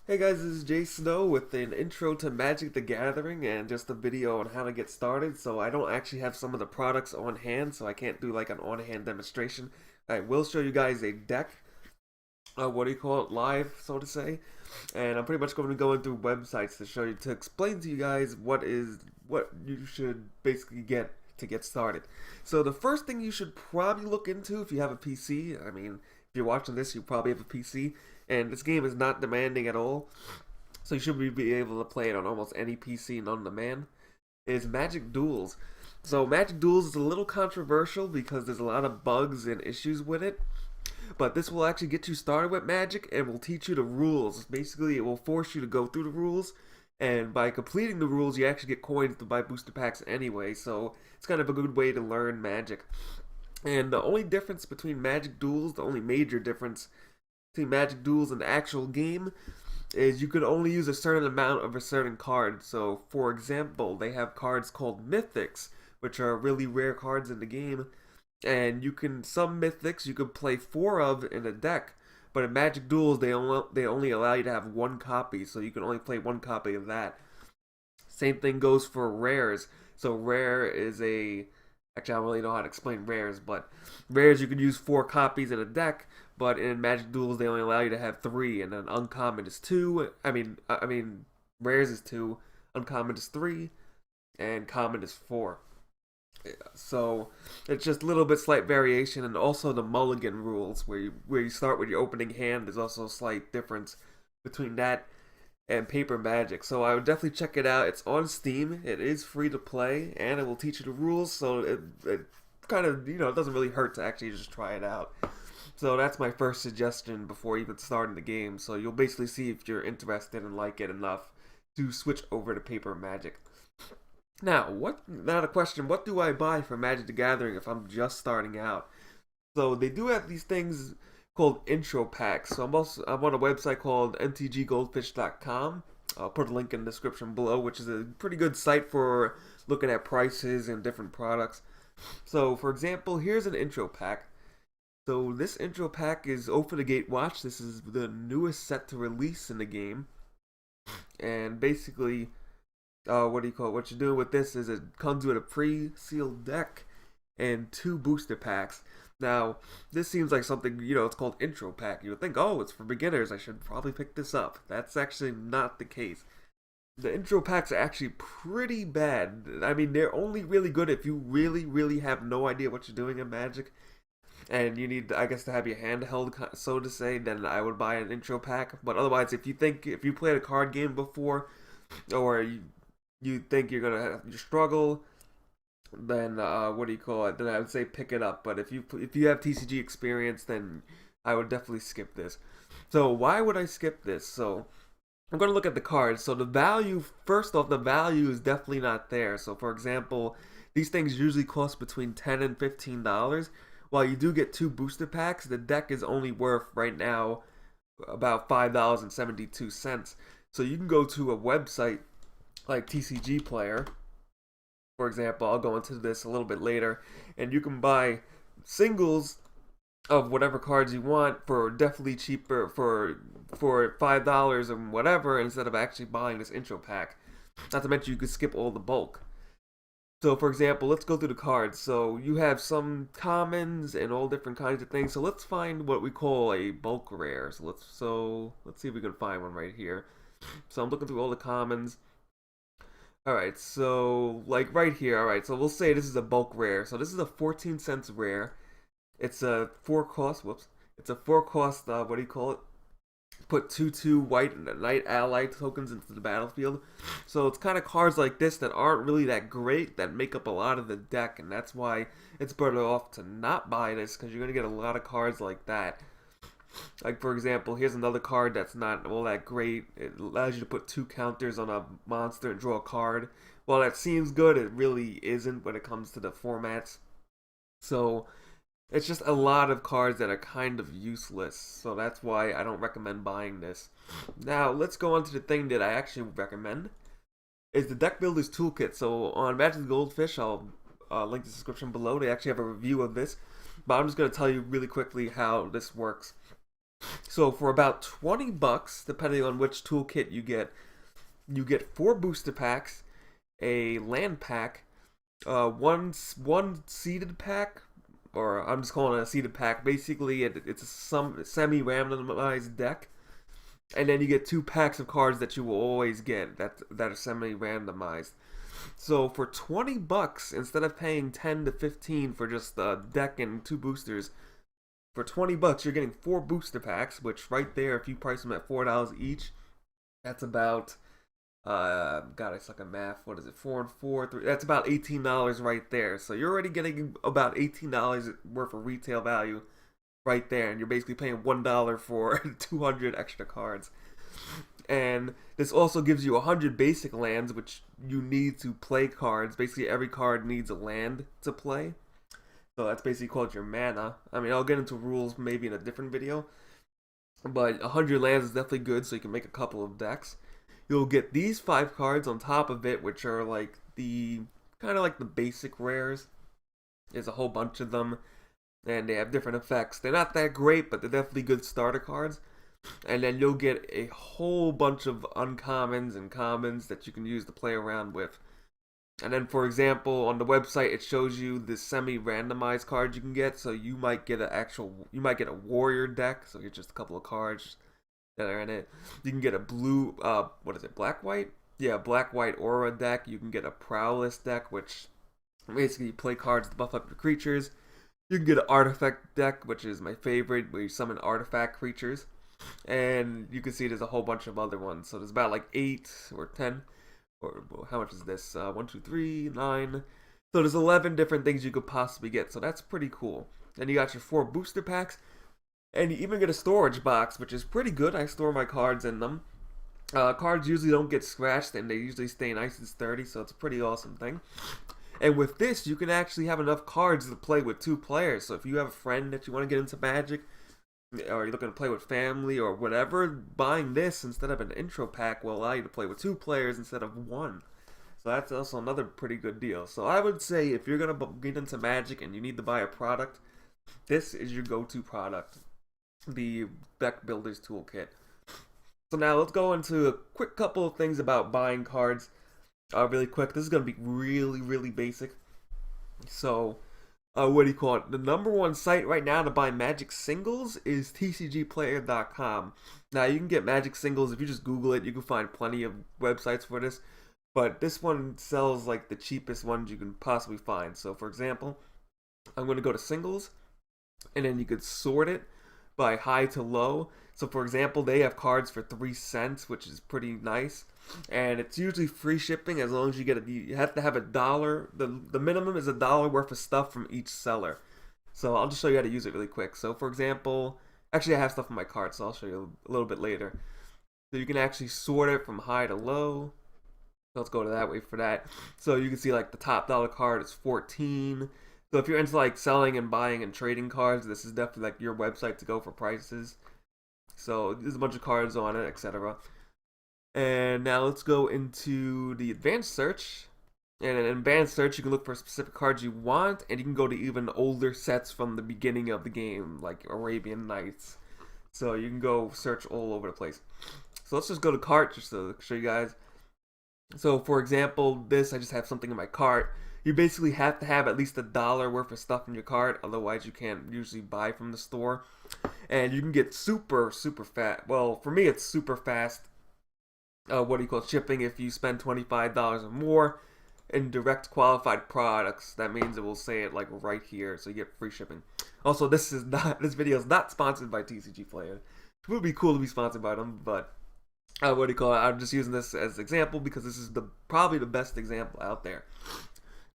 Hey guys, this is Jsnow with an intro to Magic the Gathering and just a video on how to get started. So I don't actually have some of the products on hand, so I can't do like an on-hand demonstration. I will show you guys a deck, live, so to say. And I'm pretty much going to be going through websites to show you, to explain to you guys what you should basically get to get started. So the first thing you should probably look into if you have a PC, I mean, if you're watching this, you probably have a PC, and this game is not demanding at all, so you should be able to play it on almost any PC and on demand, is Magic Duels. So Magic Duels is a little controversial because there's a lot of bugs and issues with it, but this will actually get you started with Magic and will teach you the rules. Basically, it will force you to go through the rules, and by completing the rules, you actually get coins to buy booster packs anyway, so it's kind of a good way to learn Magic. And the only difference between Magic Duels, the only major difference between Magic Duels and the actual game, is you can only use a certain amount of a certain card. So, for example, they have cards called Mythics, which are really rare cards in the game, and some Mythics you can play 4 of in a deck, but in Magic Duels they only allow you to have 1 copy, so you can only play 1 copy of that. Same thing goes for rares. So rare is a Actually, I don't really know how to explain rares, but rares you can use 4 copies in a deck, but in Magic Duels they only allow you to have 3, and then uncommon is 2. I mean, rares is 2, uncommon is 3, and common is 4. So it's just a little bit slight variation, and also the mulligan rules, where you start with your opening hand. There's also a slight difference between that and Paper Magic. So I would definitely check it out. It's on Steam. It is free to play, and it will teach you the rules. So it kind of, it doesn't really hurt to actually just try it out. So that's my first suggestion before even starting the game. So you'll basically see if you're interested and like it enough to switch over to Paper Magic. Now the question, what do I buy for Magic the Gathering if I'm just starting out? So they do have these things called intro packs. So I'm on a website called mtggoldfish.com. I'll put a link in the description below, which is a pretty good site for looking at prices and different products. So for example, here's an intro pack. So this intro pack is Open the Gate Watch. This is the newest set to release in the game. And basically, what you're doing with this is it comes with a pre-sealed deck and 2 booster packs. Now, this seems like something, it's called intro pack. You would think, oh, it's for beginners, I should probably pick this up. That's actually not the case. The intro packs are actually pretty bad. I mean, they're only really good if you really, really have no idea what you're doing in Magic, and you need, I guess, to have your hand held, so to say, then I would buy an intro pack. But otherwise, if you played a card game before, or you think you struggle, then then I would say pick it up. But if you have TCG experience, then I would definitely skip this. So why would I skip this? So I'm going to look at the cards. So the value, first off, the value is definitely not there. So for example, these things usually cost between $10 and $15. While you do get 2 booster packs, the deck is only worth right now about $5.72. So you can go to a website like TCG Player, for example. I'll go into this a little bit later, and you can buy singles of whatever cards you want for definitely cheaper, for $5 or whatever, instead of actually buying this intro pack. Not to mention you could skip all the bulk. So for example, let's go through the cards. So you have some commons and all different kinds of things. So let's find what we call a bulk rare. So let's see if we can find one right here. So I'm looking through all the commons. Alright, so like right here, alright, so we'll say this is a bulk rare. So this is a 14 cents rare. It's a 4 cost, It's a 4 cost, Put 2/2 white and Knight ally tokens into the battlefield. So it's kind of cards like this that aren't really that great that make up a lot of the deck, and that's why it's better off to not buy this, because you're going to get a lot of cards like that. Like for example, here's another card that's not all that great. It allows you to put 2 counters on a monster and draw a card. While that seems good, it really isn't when it comes to the formats. So it's just a lot of cards that are kind of useless. So that's why I don't recommend buying this. Now let's go on to the thing that I actually recommend. Is the Deck Builders Toolkit. So on Magic the Goldfish, I'll link the description below. They actually have a review of this. But I'm just going to tell you really quickly how this works. So for about 20 bucks, depending on which toolkit you get 4 booster packs, a land pack, one seeded pack, or I'm just calling it a seeded pack. Basically, it's a semi-randomized deck, and then you get 2 packs of cards that you will always get that are semi-randomized. So for 20 bucks, instead of paying 10 to 15 for just a deck and 2 boosters, for 20 bucks you're getting 4 booster packs, which right there, if you price them at $4 each, that's about God, I suck at math. What is it? 4 and 4, 3. That's about $18 right there. So you're already getting about $18 worth of retail value right there, and you're basically paying $1 for 200 extra cards. And this also gives you 100 basic lands, which you need to play cards. Basically, every card needs a land to play. So that's basically called your mana. I mean, I'll get into rules maybe in a different video. But 100 lands is definitely good, so you can make a couple of decks. You'll get these 5 cards on top of it, which are like the kind of like the basic rares. There's a whole bunch of them, and they have different effects. They're not that great, but they're definitely good starter cards. And then you'll get a whole bunch of uncommons and commons that you can use to play around with. And then, for example, on the website, it shows you the semi-randomized cards you can get. So you might get a warrior deck. So it's just a couple of cards that are in it. You can get a blue, black-white? Yeah, black-white aura deck. You can get a prowess deck, which basically you play cards to buff up your creatures. You can get an artifact deck, which is my favorite, where you summon artifact creatures. And you can see there's a whole bunch of other ones. So there's about like 8 or 10. Or how much is this? 1, 2, 3, 9. So there's 11 different things you could possibly get. So that's pretty cool. Then you got your 4 booster packs. And you even get a storage box, which is pretty good. I store my cards in them. Cards usually don't get scratched, and they usually stay nice and sturdy. So it's a pretty awesome thing. And with this, you can actually have enough cards to play with 2 players. So if you have a friend that you want to get into Magic, or you're looking to play with family or whatever, buying this instead of an intro pack will allow you to play with 2 players instead of 1. So that's also another pretty good deal. So I would say if you're going to get into Magic and you need to buy a product, this is your go-to product, the Deck Builders Toolkit. So now let's go into a quick couple of things about buying cards really quick. This is going to be really, really basic. So the number one site right now to buy Magic singles is tcgplayer.com. Now you can get Magic singles if you just Google it. You can find plenty of websites for this, but this one sells like the cheapest ones you can possibly find. So for example, I'm going to go to singles, and then you could sort it by high to low. So for example, they have cards for 3 cents, which is pretty nice. And it's usually free shipping as long as you have to have $1. The minimum is $1 worth of stuff from each seller. So I'll just show you how to use it really quick. So for example, actually I have stuff in my cart, so I'll show you a little bit later. So you can actually sort it from high to low. So let's go to that way for that. So you can see like the top dollar card is 14. So if you're into like selling and buying and trading cards, this is definitely like your website to go for prices. So there's a bunch of cards on it, etc. And now let's go into the advanced search. And in advanced search, you can look for specific cards you want, and you can go to even older sets from the beginning of the game, like Arabian Nights. So you can go search all over the place. So let's just go to cart just to show you guys. So for example, I just have something in my cart. You basically have to have at least $1 worth of stuff in your cart, otherwise you can't usually buy from the store. And you can get super fast. Well, for me, it's super fast. Shipping if you spend $25 or more in direct qualified products. That means it will say it like right here, so you get free shipping. Also, this video is not sponsored by TCG Player. It would be cool to be sponsored by them, but I'm just using this as an example because this is probably the best example out there.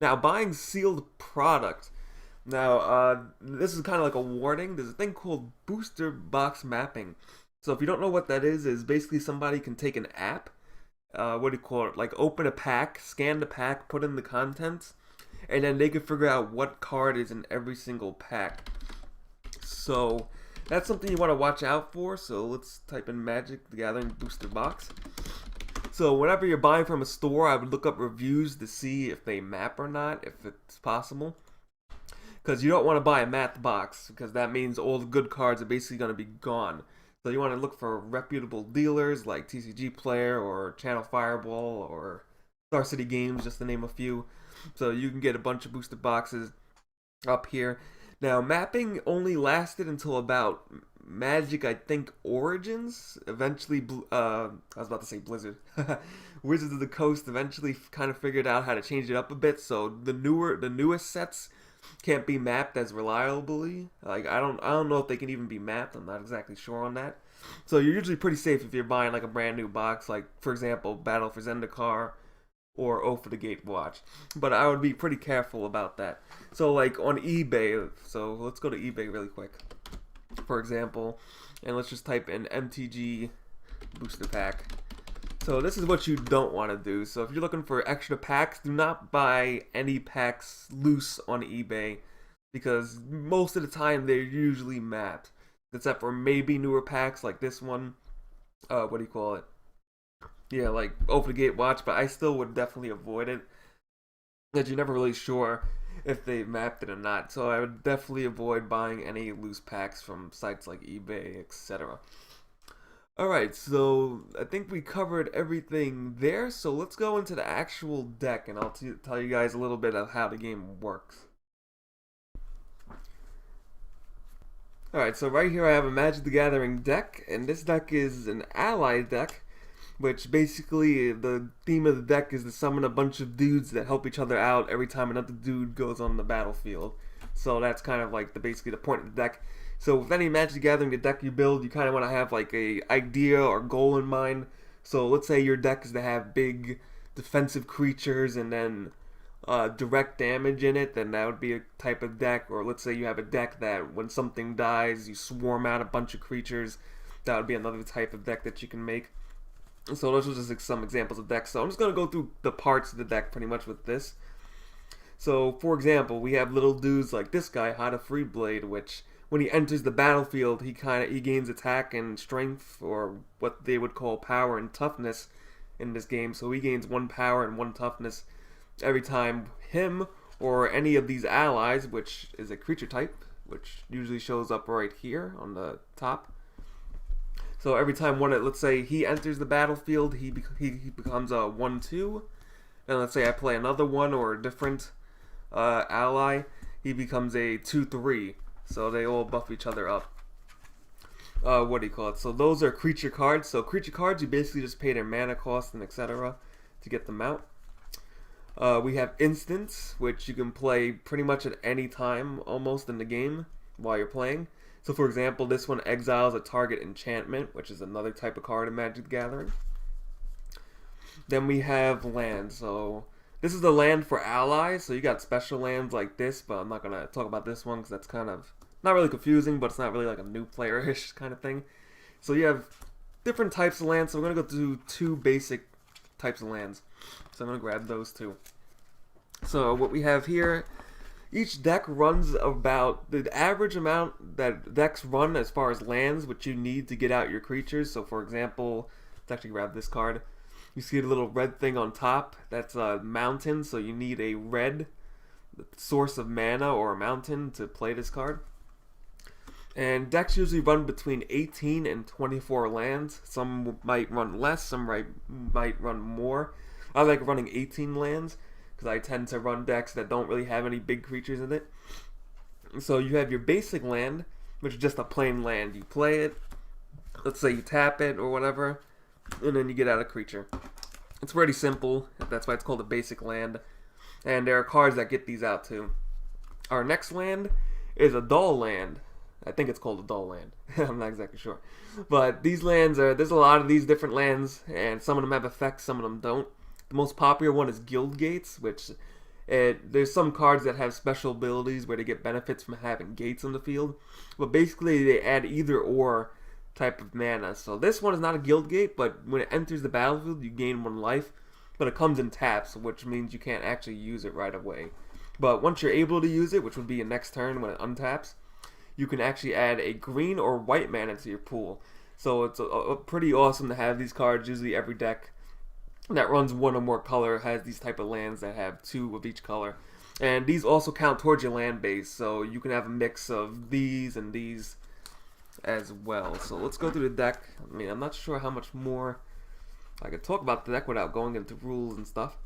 Now, buying sealed product. Now, this is kind of like a warning. There's a thing called booster box mapping. So if you don't know what that is basically somebody can take an app, like open a pack, scan the pack, put in the contents, and then they can figure out what card is in every single pack. So that's something you want to watch out for. So let's type in Magic the Gathering booster box. So whenever you're buying from a store, I would look up reviews to see if they map or not, if it's possible. Because you don't want to buy a mapped box, because that means all the good cards are basically going to be gone. So you want to look for reputable dealers like TCG Player or Channel Fireball or Star City Games, just to name a few. So you can get a bunch of booster boxes up here. Now, mapping only lasted until about Magic, I think, Origins. Eventually, I was about to say Blizzard. Wizards of the Coast eventually kind of figured out how to change it up a bit. So the newest sets can't be mapped as reliably. Like I don't know if they can even be mapped. I'm not exactly sure on that. So you're usually pretty safe if you're buying like a brand new box, like for example, Battle for Zendikar or O for the Gatewatch. But I would be pretty careful about that. So like on eBay, so let's go to eBay really quick, for example, and let's just type in MTG booster pack. So this is what you don't want to do. So if you're looking for extra packs, do not buy any packs loose on eBay, because most of the time they're usually mapped, except for maybe newer packs like this one. What do you call it? Yeah, like O for the Gatewatch, but I still would definitely avoid it, because you're never really sure if they mapped it or not. So I would definitely avoid buying any loose packs from sites like eBay, etc. Alright, so I think we covered everything there, so let's go into the actual deck, and I'll tell you guys a little bit of how the game works. Alright, so right here I have a Magic the Gathering deck, and this deck is an ally deck, which basically the theme of the deck is to summon a bunch of dudes that help each other out every time another dude goes on the battlefield. So that's kind of like basically the point of the deck. So with any Magic the Gathering, the deck you build, you kind of want to have like a idea or goal in mind. So let's say your deck is to have big defensive creatures and then direct damage in it, then that would be a type of deck. Or let's say you have a deck that when something dies, you swarm out a bunch of creatures. That would be another type of deck that you can make. So those are just like some examples of decks. So I'm just going to go through the parts of the deck pretty much with this. So for example, we have little dudes like this guy, Hada Freeblade, which when he enters the battlefield, he gains attack and strength, or what they would call power and toughness in this game. So he gains 1 power and 1 toughness every time him or any of these allies, which is a creature type, which usually shows up right here on the top. So every time let's say he enters the battlefield, he becomes a 1/2, and let's say I play another one or a different ally, he becomes a 2/3. So they all buff each other up. What do you call it? So those are creature cards. So creature cards, you basically just pay their mana cost and etc. to get them out. We have instants, which you can play pretty much at any time almost in the game while you're playing. So for example, this one exiles a target enchantment, which is another type of card in Magic the Gathering. Then we have lands. So this is the land for allies. So you got special lands like this, but I'm not going to talk about this one because that's kind of not really confusing, but it's not really like a new player-ish kind of thing. So you have different types of lands. So we're going to go through 2 basic types of lands. So I'm going to grab those 2. So what we have here, each deck runs about the average amount that decks run as far as lands, which you need to get out your creatures. So for example, let's actually grab this card. You see the little red thing on top? That's a mountain, so you need a red source of mana or a mountain to play this card. And decks usually run between 18 and 24 lands. Some might run less, some might run more. I like running 18 lands because I tend to run decks that don't really have any big creatures in it. So you have your basic land, which is just a plain land. You play it, let's say you tap it or whatever, and then you get out a creature. It's pretty simple. That's why it's called a basic land. And there are cards that get these out too. Our next land is a dull land. I think it's called a dull land. I'm not exactly sure. But these lands there's a lot of these different lands, and some of them have effects, some of them don't. The most popular one is Guild Gates, which there's some cards that have special abilities where they get benefits from having gates on the field. But basically they add either or type of mana. So this one is not a Guild Gate, but when it enters the battlefield, you gain 1 life. But it comes in taps, which means you can't actually use it right away. But once you're able to use it, which would be your next turn when it untaps, you can actually add a green or white mana to your pool. So it's pretty awesome to have these cards. Usually every deck that runs 1 or more color has these type of lands that have 2 of each color. And these also count towards your land base, so you can have a mix of these and these as well. So let's go through the deck. I mean, I'm not sure how much more I could talk about the deck without going into rules and stuff.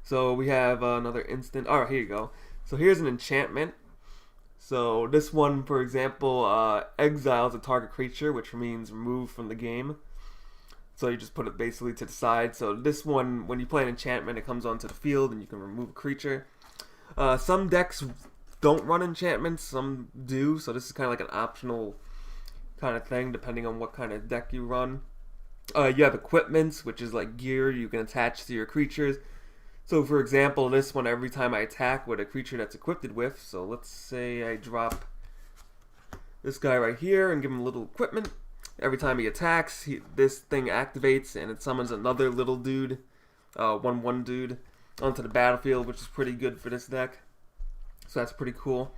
So we have another instant. Alright, here you go. So here's an enchantment. So this one, for example, exiles a target creature, which means remove from the game. So you just put it basically to the side. So this one, when you play an enchantment, it comes onto the field and you can remove a creature. Some decks don't run enchantments, some do. So this is kind of like an optional kind of thing, depending on what kind of deck you run. You have equipments, which is like gear you can attach to your creatures. So for example, this one, every time I attack with a creature that's equipped with, so let's say I drop this guy right here and give him a little equipment. Every time he attacks, this thing activates and it summons another little dude, 1/1 dude, onto the battlefield, which is pretty good for this deck. So that's pretty cool.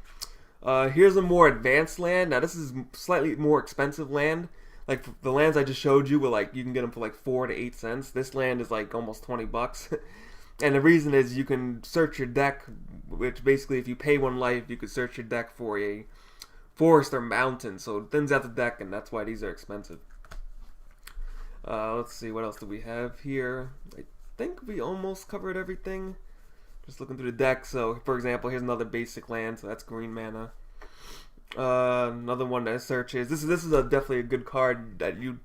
Here's a more advanced land. Now this is slightly more expensive land. Like the lands I just showed you were like, you can get them for like 4 to 8 cents. This land is like almost 20 bucks. And the reason is you can search your deck, which basically if you pay 1 life, you could search your deck for a forest or mountain. So it thins out the deck, and that's why these are expensive. Let's see, what else do we have here? I think we almost covered everything. Just looking through the deck. So for example, here's another basic land, so that's green mana. Another one that searches. This is definitely a good card that you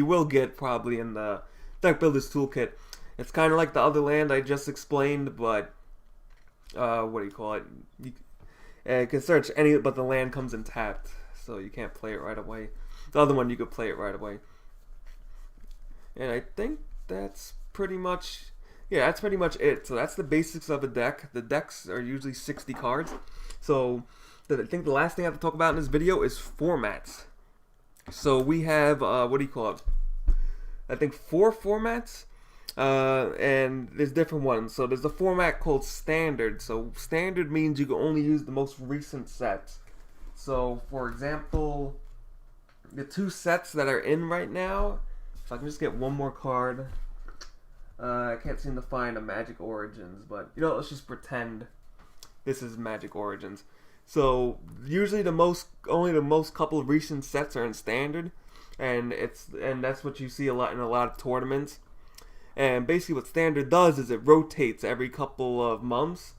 will get probably in the Deck Builders Toolkit. It's kind of like the other land I just explained, but what do you call it? You can search any, but the land comes in tapped, so you can't play it right away. The other one you could play it right away. And I think that's pretty much that's pretty much it. So that's the basics of a deck. The decks are usually 60 cards. So I think the last thing I have to talk about in this video is formats. So we have, what do you call it? I think 4 formats, and there's different ones. So there's a format called Standard. So Standard means you can only use the most recent sets. So for example, the 2 sets that are in right now, if I can just get one more card. I can't seem to find a Magic Origins, but let's just pretend this is Magic Origins. So usually only the most couple of recent sets are in Standard, and that's what you see a lot in a lot of tournaments. And basically what Standard does is it rotates every couple of months.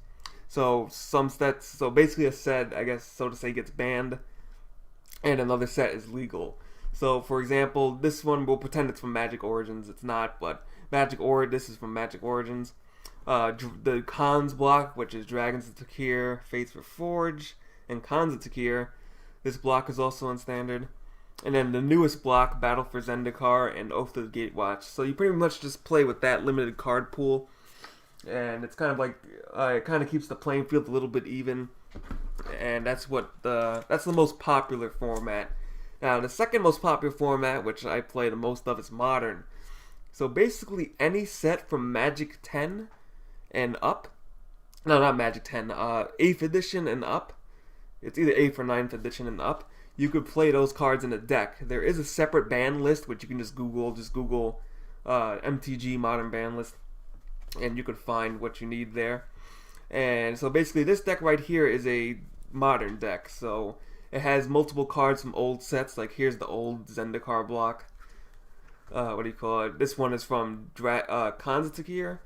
So some sets, so basically a set, I guess so to say, gets banned, and another set is legal. So for example, this one, we'll pretend it's from Magic Origins. It's not, but this is from Magic Origins. The Khans block, which is Dragons of Takir, Fates Reforged, and Khans of Takir. This block is also in Standard. And then the newest block, Battle for Zendikar and Oath of the Gatewatch. So you pretty much just play with that limited card pool. And it's kind of like, it kind of keeps the playing field a little bit even. And that's the most popular format. Now, the second most popular format, which I play the most of, is Modern. So basically any set from Magic 10 and up. No, not Magic 10. 8th edition and up. It's either 8th or 9th edition and up. You could play those cards in a deck. There is a separate ban list, which you can just Google. Just Google MTG Modern Ban List, and you could find what you need there. And so basically this deck right here is a modern deck. So it has multiple cards from old sets. Like here's the old Zendikar block. What do you call it? This one is from Khans of Takir.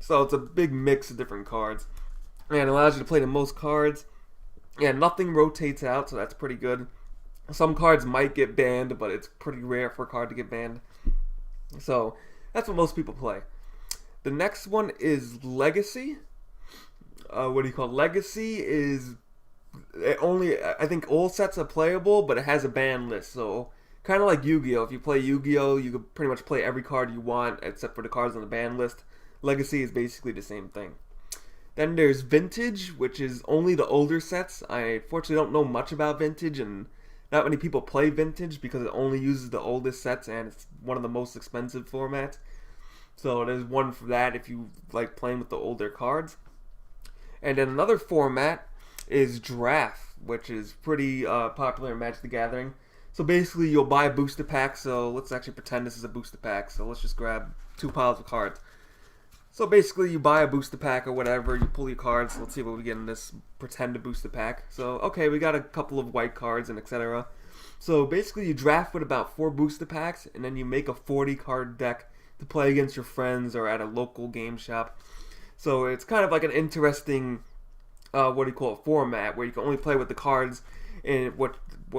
So it's a big mix of different cards. And it allows you to play the most cards. And nothing rotates out, so that's pretty good. Some cards might get banned, but it's pretty rare for a card to get banned. So that's what most people play. The next one is Legacy. What do you call it? Legacy is only, I think all sets are playable, but it has a ban list. So kind of like Yu-Gi-Oh! If you play Yu-Gi-Oh! You can pretty much play every card you want except for the cards on the ban list. Legacy is basically the same thing. Then there's Vintage, which is only the older sets. I unfortunately don't know much about Vintage, and not many people play Vintage because it only uses the oldest sets, and it's one of the most expensive formats. So there's one for that if you like playing with the older cards. And then another format is Draft, which is pretty popular in Magic the Gathering. So basically you'll buy a booster pack. So let's actually pretend this is a booster pack. So let's just grab 2 piles of cards. So basically, you buy a booster pack or whatever, you pull your cards. Let's see what we get in this pretend booster pack. So, okay, we got a couple of white cards and etc. So basically, you draft with about 4 booster packs, and then you make a 40-card deck to play against your friends or at a local game shop. So it's kind of like an interesting, format where you can only play with the cards and what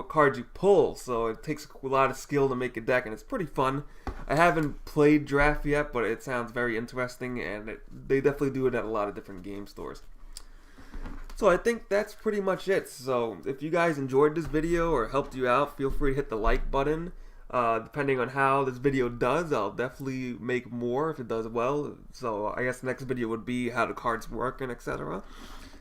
cards you pull. So it takes a lot of skill to make a deck, and it's pretty fun. I haven't played draft yet, but it sounds very interesting, and they definitely do it at a lot of different game stores. So I think that's pretty much it. So if you guys enjoyed this video or helped you out, feel free to hit the like button. Depending on how this video does, I'll definitely make more if it does well. So I guess the next video would be how the cards work and etc.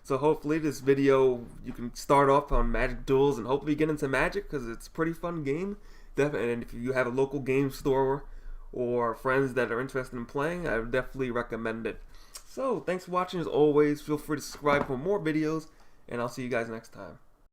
So hopefully this video, you can start off on Magic Duels and hopefully get into Magic, because it's a pretty fun game. And if you have a local game store or friends that are interested in playing, I would definitely recommend it. So thanks for watching as always. Feel free to subscribe for more videos, and I'll see you guys next time.